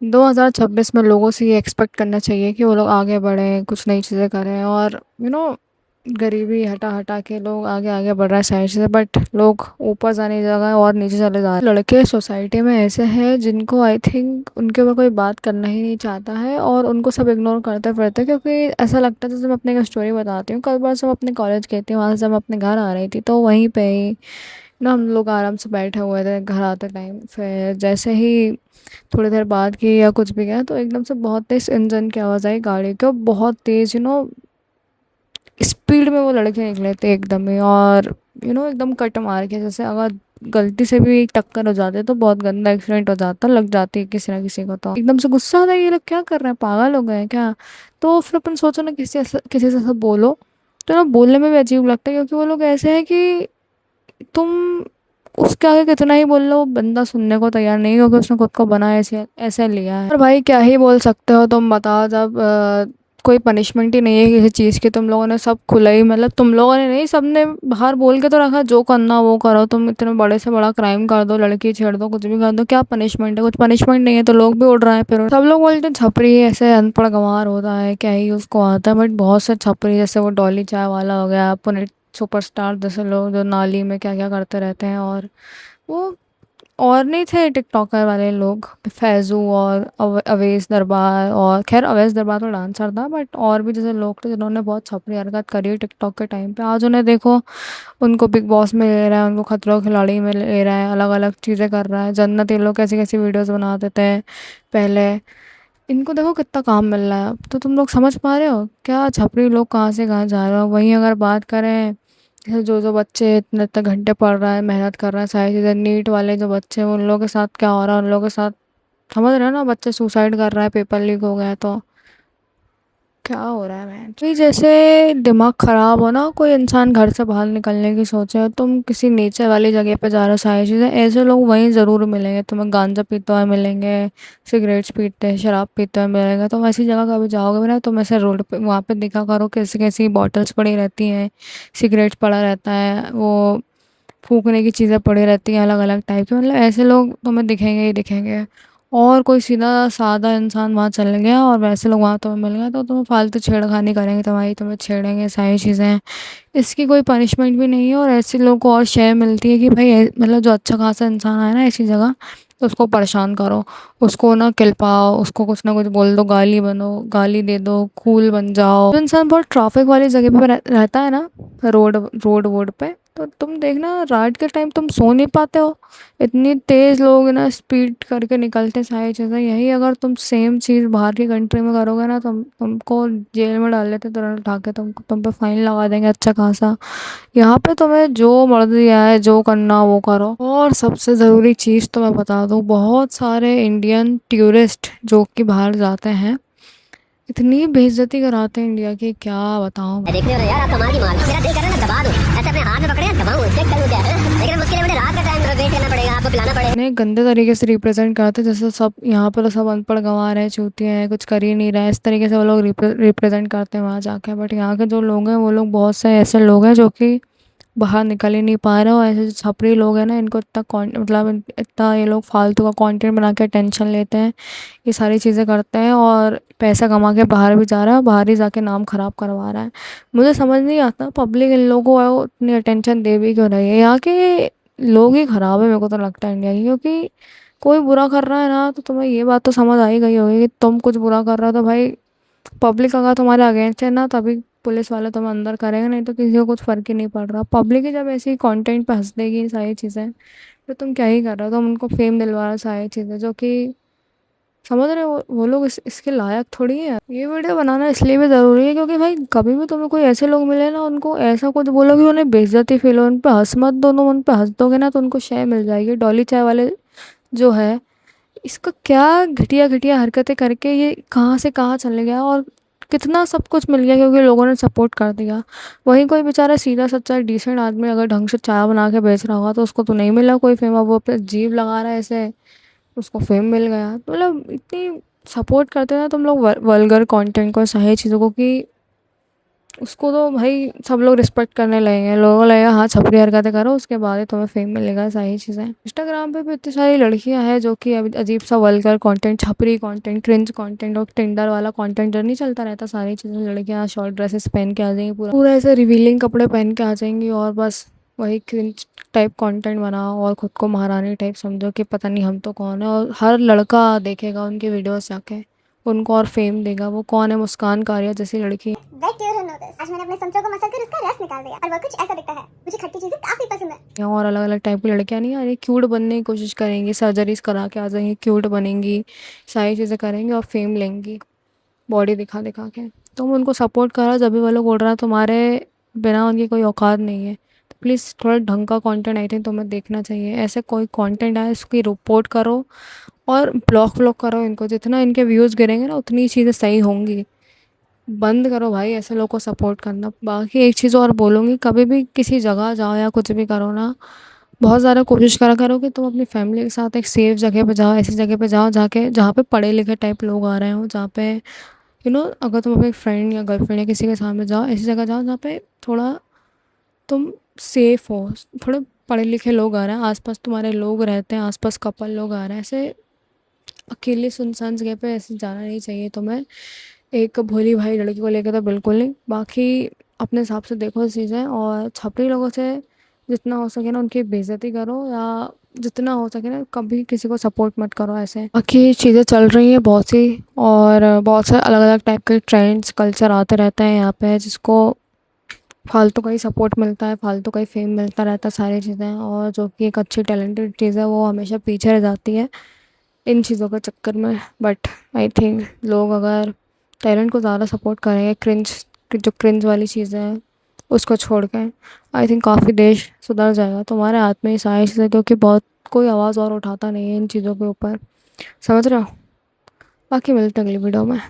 2026 में लोगों से ये एक्सपेक्ट करना चाहिए कि वो लोग आगे बढ़ें, कुछ नई चीज़ें करें और गरीबी हटा हटा के लोग आगे आगे बढ़ रहे हैं साइड से। बट लोग ऊपर जाने की जगह और नीचे चले जा रहे हैं। लड़के सोसाइटी में ऐसे हैं जिनको आई थिंक उनके ऊपर कोई बात करना ही नहीं चाहता है और उनको सब इग्नोर करते फिरते, क्योंकि ऐसा लगता है। जैसे मैं अपनी एक स्टोरी बताती हूँ, कल बार जब अपने कॉलेज गई थी, वहाँ से जब मैं अपने घर आ रही थी तो वहीं पे ही हम लोग आराम से बैठे हुए थे घर आते टाइम। फिर जैसे ही थोड़ी देर बाद की या कुछ भी गया तो एकदम से बहुत तेज इंजन की आवाज़ आई गाड़ी की, और बहुत तेज स्पीड में वो लड़के निकले थे एकदम ही। और एकदम कट मार के, जैसे अगर गलती से भी टक्कर हो जाते तो बहुत गंदा एक्सीडेंट हो जाता, लग जाती किसी ना किसी को। तो एकदम से गुस्सा आता है, ये लोग क्या कर रहे हैं, पागल हो गए हैं क्या। तो फिर अपन सोचो ना, किसी से सब बोलो तो ना बोलने में भी अजीब लगता है, क्योंकि वो लोग ऐसे हैं कि तुम उसके आगे कितना ही बोल लो, वो बंदा सुनने को तैयार नहीं, क्योंकि उसने खुद को बना ऐसे ऐसे लिया है। और भाई क्या ही बोल सकते हो तुम, बताओ। जब कोई पनिशमेंट ही नहीं है किसी चीज़ की, तुम लोगों ने सब खुला ही, मतलब तुम लोगों ने नहीं, सबने बाहर बोल के तो रखा जो करना वो करो। तुम इतने बड़े से बड़ा क्राइम कर दो, लड़की छेड़ दो, कुछ भी कर दो, क्या पनिशमेंट है? कुछ पनिशमेंट नहीं है तो लोग भी उड़ रहे हैं। फिर सब लोग बोलते हैं छपरी ऐसे अनपढ़ गंवार होता है, क्या ही उसको आता है। बट बहुत से छपरी, जैसे वो डॉली चाय वाला हो गया, पुनीत सुपरस्टार जैसे लोग जो नाली में क्या क्या करते रहते हैं। और वो और नहीं थे टिकटॉकर वाले लोग, फैजू और अवेश दरबार। और खैर अवेश दरबार तो डांसर था, बट और भी जैसे लोग थे जिन्होंने बहुत छपरी हरकत करी टिकटॉक के टाइम पे। आज उन्हें देखो, उनको बिग बॉस में ले रहा है, उनको खतरों के खिलाड़ी में ले रहा है, अलग अलग चीज़ें कर रहा है। जन्नत, ये लोग कैसी कैसी वीडियोस बना देते हैं पहले। इनको देखो कितना काम मिल रहा है। अब तो तुम लोग समझ पा रहे हो क्या छपरी लोग कहाँ से कहाँ जा रहे हो। वहीं अगर बात करें, जैसे जो जो बच्चे इतने इतने घंटे पढ़ रहा है, मेहनत कर रहा है, सारी चीज़ें, नीट वाले जो बच्चे हैं उन लोगों के साथ क्या हो रहा है, उन लोगों के साथ समझ रहे हो ना, बच्चे सुसाइड कर रहा है, पेपर लीक हो गया है। तो क्या हो रहा है मैम? तो जैसे दिमाग ख़राब हो ना, कोई इंसान घर से बाहर निकलने की सोचे, तुम किसी नेचर वाली जगह पे जा रहे हो, सारी चीज़ें, ऐसे लोग वहीं ज़रूर मिलेंगे तुम्हें। गांजा पीते हुए मिलेंगे, सिगरेट्स पीते हैं, शराब पीते हुए मिलेंगे। तुम ऐसी जगह कभी जाओगे भी ना, तुम ऐसे रोड पे वहाँ पे दिखा करो कैसी कैसी बॉटल्स पड़ी रहती हैं, सिगरेट्स पड़ा रहता है, वो फूकने की चीज़ें पड़ी रहती हैं अलग अलग टाइप की। मतलब ऐसे लोग तुम्हें दिखेंगे ही दिखेंगे। और कोई सीधा सादा इंसान वहाँ चल गया और वैसे लोग वहाँ तुम्हें मिल गए तो तुम्हें फालतू छेड़खानी करेंगे, तुम्हारी, तुम्हें छेड़ेंगे, सारी चीज़ें। इसकी कोई पनिशमेंट भी नहीं है। और ऐसे लोगों को और शेयर मिलती है कि भाई मतलब जो अच्छा खासा इंसान आए ना ऐसी जगह, तो उसको परेशान करो, उसको ना किलपाओ, उसको कुछ ना कुछ बोल दो, गाली बनो, गाली दे दो, कूल बन जाओ। जो इंसान बहुत ट्रैफिक वाली जगह पे रहता है ना, रोड रोड वोड पे, तो तुम देखना रात के टाइम तुम सो नहीं पाते हो। इतनी तेज़ लोग ना स्पीड करके निकलते हैं सारी चीज़ें। यही अगर तुम सेम चीज़ बाहर की कंट्री में करोगे ना, तुमको जेल में डाल देते तुरंत उठा के, तुम पे फाइन लगा देंगे अच्छा खासा। यहाँ पे तुम्हें जो मर्जी आए, जो करना वो करो। और सबसे ज़रूरी चीज़ तो मैं बता दूँ, बहुत सारे इंडियन टूरिस्ट जो कि बाहर जाते हैं, इतनी बेइज्जती कराते हैं इंडिया की, क्या बताऊँ। देखने वाला यार, आप कमाल की माल, मेरा दिल कर रहा है ना दबा दूं, ऐसे अपने हाथ में पकड़े दबाऊं, चेक करूं क्या है। लेकिन अब उसके लिए मुझे रात का टाइम वेट करना पड़ेगा, आपको पिलाना पड़ेगा। इतने गंदे तरीके से रिप्रेजेंट करते हैं, जैसे सब यहाँ पर तो सब अनपढ़ गंवार हैं, चूतिया हैं, कुछ कर ही नहीं रहा है, इस तरीके से वो लोग रिप्रेजेंट करते हैं वहाँ जाके। बट यहाँ के जो लोग हैं वो लोग, बहुत से ऐसे लोग हैं जो कि बाहर निकल ही नहीं पा रहे। और ऐसे जो छपरी लोग हैं ना, इनको इतना मतलब इतना ये लोग फालतू का कंटेंट बना के टेंशन लेते हैं, ये सारी चीज़ें करते हैं और पैसा कमा के बाहर भी जा रहा है और बाहर ही जाके नाम ख़राब करवा रहा है। मुझे समझ नहीं आता पब्लिक इन लोगों को इतनी अटेंशन दे भी क्यों रही है। यहाँ के लोग ही ख़राब है मेरे को तो लगता है इंडिया की, क्योंकि कोई बुरा कर रहा है ना तो तुम्हें ये बात तो समझ आ ही गई होगी कि तुम कुछ बुरा कर रहे हो तो भाई पब्लिक अगर तुम्हारे अगेंस्ट है ना, तभी पुलिस वाले तुम्हें अंदर करेंगे, नहीं तो किसी को कुछ फ़र्क ही नहीं पड़ रहा। पब्लिक ही जब ऐसी कंटेंट पे हंस देगी सारी चीज़ें, तो तुम क्या ही कर रहे हो, तुम उनको फेम दिलवा रहे हो सारी चीज़ें, जो कि समझ रहे हो वो लोग इसके लायक थोड़ी है। ये वीडियो बनाना इसलिए भी ज़रूरी है क्योंकि भाई कभी भी तुम्हें कोई ऐसे लोग मिले ना, उनको ऐसा कुछ बोलो कि उन्हें बेइज्जती फील हो, उन पे हंस मत दो, तुम उन पे हंस दोगे ना तो उनको शय मिल जाएगी। डॉली चाय वाले जो है, इसका क्या घटिया घटिया हरकतें करके ये कहाँ से कहाँ चले गया, और कितना सब कुछ मिल गया क्योंकि लोगों ने सपोर्ट कर दिया। वहीं कोई बेचारा सीधा सच्चा डिसेंट आदमी अगर ढंग से चाय बना के बेच रहा होगा तो उसको तो नहीं मिला कोई फेम, अब वो अपने जीभ लगा रहा है ऐसे, उसको फेम मिल गया। तो मतलब इतनी सपोर्ट करते हैं ना तुम लोग वल्गर कंटेंट को, सही चीज़ों को, कि उसको तो भाई सब लोग रिस्पेक्ट करने लगेंगे, लोगों को लगेगा हाँ छपरी हरकतें करो, उसके बाद ही तुम्हें फेम मिलेगा, सारी चीज़ें। इंस्टाग्राम पे भी इतनी सारी लड़कियां हैं जो कि अभी अजीब सा वल्गर कंटेंट, छपरी कंटेंट, क्रिंज कंटेंट और टिंडर वाला कंटेंट जो नहीं चलता रहता, सारी चीज़ें। लड़कियां शॉर्ट ड्रेसेस पहन के आ जाएंगी, पूरा पूरा ऐसे रिवीलिंग कपड़े पहन के आ जाएंगी और बस वही क्रिंज टाइप कंटेंट बनाओ और खुद को महारानी टाइप समझो कि पता नहीं हम तो कौन है, और हर लड़का देखेगा उनके वीडियोस जाके, उनको और फेम देगा। वो कौन है, मुस्कान कारिया जैसी लड़की। Bet you don't know this. आज मैंने अपने संतरों को मसल कर उसका रस निकाल दिया और वह कुछ ऐसा दिखता है। मुझे खट्टी चीजें काफी पसंद है। और अलग अलग टाइप की लड़कियां नहीं आ रही, क्यूट बनने की कोशिश करेंगी, सर्जरीज करा के आ जाएंगी, क्यूट बनेंगी, सारी चीज़ें करेंगी और फेम लेंगी बॉडी दिखा दिखा के। तुम उनको सपोर्ट करो जब भी वो लोग उड़ रहा है, तुम्हारे बिना उनकी कोई औकात नहीं है। तो प्लीज़ थोड़ा ढंग का कंटेंट आई थिंक तुम्हें देखना चाहिए। ऐसे कोई कंटेंट आए उसकी रिपोर्ट करो और ब्लॉक व्लॉक करो इनको। जितना इनके व्यूज़ गिरेंगे ना उतनी चीज़ें सही होंगी। बंद करो भाई ऐसे लोगों को सपोर्ट करना। बाकी एक चीज़ और बोलूँगी, कभी भी किसी जगह जाओ या कुछ भी करो ना, बहुत ज़्यादा कोशिश करा करो कि तुम अपनी फैमिली के साथ एक सेफ जगह पे जाओ, ऐसी जगह पे जाओ जाके जहाँ पे पढ़े लिखे टाइप लोग आ रहे हो, जहाँ पे अगर तुम अपने फ्रेंड या गर्लफ्रेंड या किसी के सामने जाओ, ऐसी जगह जाओ जहाँ पे थोड़ा तुम सेफ हो, थोड़े पढ़े लिखे लोग आ रहे हैं आसपास, तुम्हारे लोग रहते हैं आसपास, कपल लोग आ रहे हैं। ऐसे अकेले सुनसान जगह पे ऐसे जाना नहीं चाहिए तुम्हें, एक भोली भाई लड़की को लेकर तो बिल्कुल नहीं। बाकी अपने हिसाब से देखो चीज़ें, और छपरी लोगों से जितना हो सके ना उनकी बेइज्जती करो, या जितना हो सके ना कभी किसी को सपोर्ट मत करो ऐसे। बाकी चीज़ें चल रही हैं बहुत सी, और बहुत से अलग अलग टाइप के ट्रेंड्स कल्चर आते रहते हैं यहाँ पे, जिसको फालतू का ही सपोर्ट मिलता है, फालतू का ही फेम मिलता रहता है, सारी चीज़ें। और जो कि एक अच्छी टैलेंटेड चीज़ है वो हमेशा पीछे रह जाती है इन चीज़ों के चक्कर में। बट आई थिंक लोग अगर टैलेंट को ज़्यादा सपोर्ट करेंगे, क्रिंज जो क्रिंज वाली चीज़ें हैं उसको छोड़ के, आई थिंक काफ़ी देश सुधर जाएगा। तुम्हारे हाथ में ही सारी चीज़ें, क्योंकि बहुत कोई आवाज़ और उठाता नहीं है इन चीज़ों के ऊपर, समझ रहे हो। बाकी मिलते हैं अगली वीडियो में।